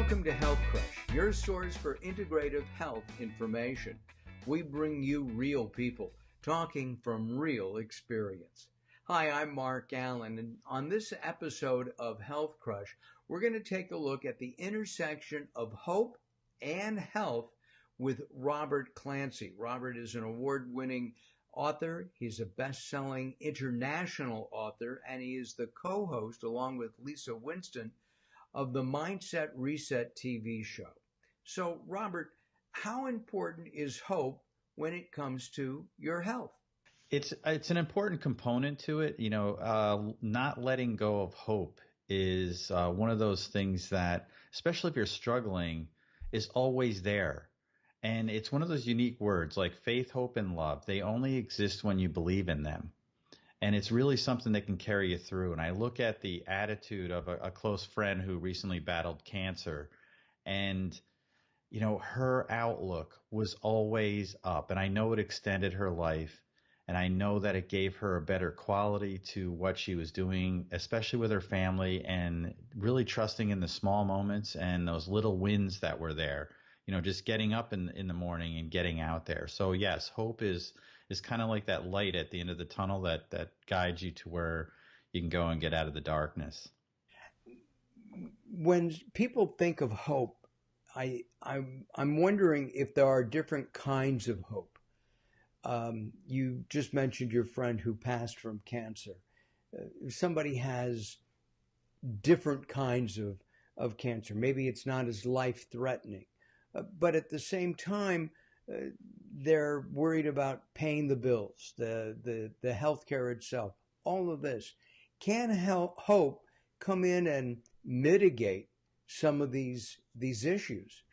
Welcome to Health Crush, your source for integrative health information. We bring you real people talking from real experience. Hi, I'm Mark Allen, and on this episode of Health Crush, we're going to take a look at the intersection of hope and health with Robert Clancy. Robert is an award-winning author. He's a best-selling international author, and he is the co-host, along with Lisa Winston, of the Mindset Reset TV show. So, Robert, how important is hope when it comes to your health? It's an important component to it. Not letting go of hope is one of those things that, especially if you're struggling, is always there. And it's one of those unique words like faith, hope, and love. They only exist when you believe in them. And it's really something that can carry you through. And I look at the attitude of a close friend who recently battled cancer, and her outlook was always up. And I know it extended her life, and I know that it gave her a better quality to what she was doing, especially with her family, and really trusting in the small moments and those little wins that were there. Just getting up in the morning and getting out there. So yes, hope is kind of like that light at the end of the tunnel that guides you to where you can go and get out of the darkness. When people think of hope, I'm wondering if there are different kinds of hope. You just mentioned your friend who passed from cancer. Somebody has different kinds of cancer. Maybe it's not as life-threatening. But at the same time, they're worried about paying the bills, the healthcare itself, all of this. Can hope come in and mitigate some of these issues?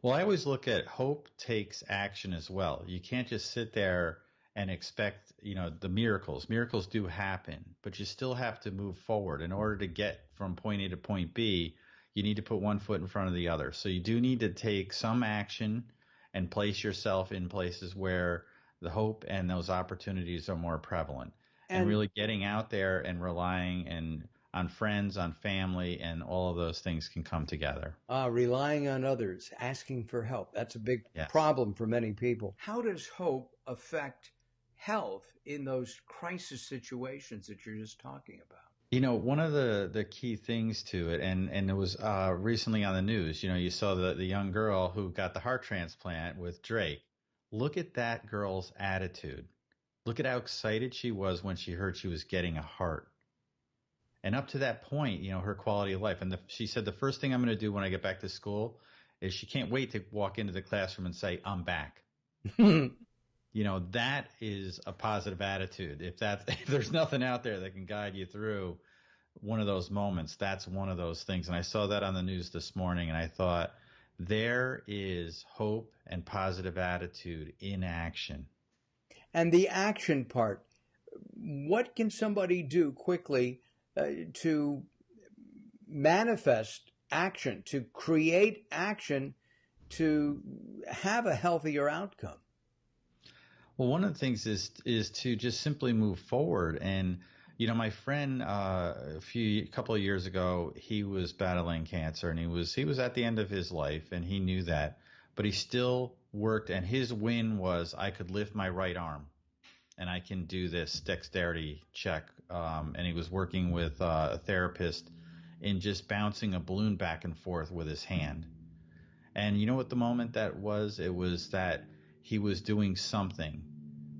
Well, I always look at hope takes action as well. You can't just sit there and expect, the miracles. Miracles do happen, but you still have to move forward. In order to get from point A to point B, you need to put one foot in front of the other. So you do need to take some action and place yourself in places where the hope and those opportunities are more prevalent. And really getting out there and relying on friends, on family, and all of those things can come together. Relying on others, asking for help. That's a big problem for many people. How does hope affect health in those crisis situations that you're just talking about? One of the key things to it, and it was recently on the news, you saw the young girl who got the heart transplant with Drake. Look at that girl's attitude. Look at how excited she was when she heard she was getting a heart. And up to that point, her quality of life. And she said, the first thing I'm going to do when I get back to school is she can't wait to walk into the classroom and say, I'm back. That is a positive attitude. If there's nothing out there that can guide you through one of those moments, that's one of those things. And I saw that on the news this morning, and I thought, there is hope and positive attitude in action. And the action part, what can somebody do quickly to manifest action, to create action, to have a healthier outcome? Well, one of the things is to just simply move forward. And, my friend, a couple of years ago, he was battling cancer, and he was at the end of his life, and he knew that, but he still worked. And his win was, I could lift my right arm and I can do this dexterity check. And he was working with a therapist in just bouncing a balloon back and forth with his hand. And you know what the moment that was? It was that he was doing something,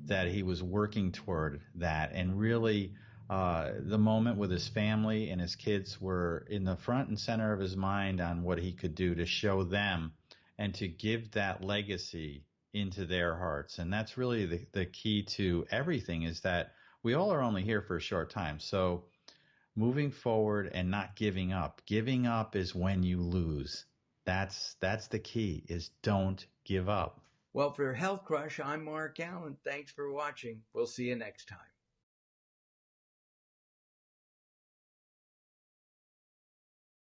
that he was working toward that. And really, the moment with his family and his kids were in the front and center of his mind on what he could do to show them and to give that legacy into their hearts. And that's really the key to everything, is that we all are only here for a short time. So moving forward and not giving up. Giving up is when you lose. That's the key, is don't give up. Well, for Health Crush, I'm Mark Allen. Thanks for watching. We'll see you next time.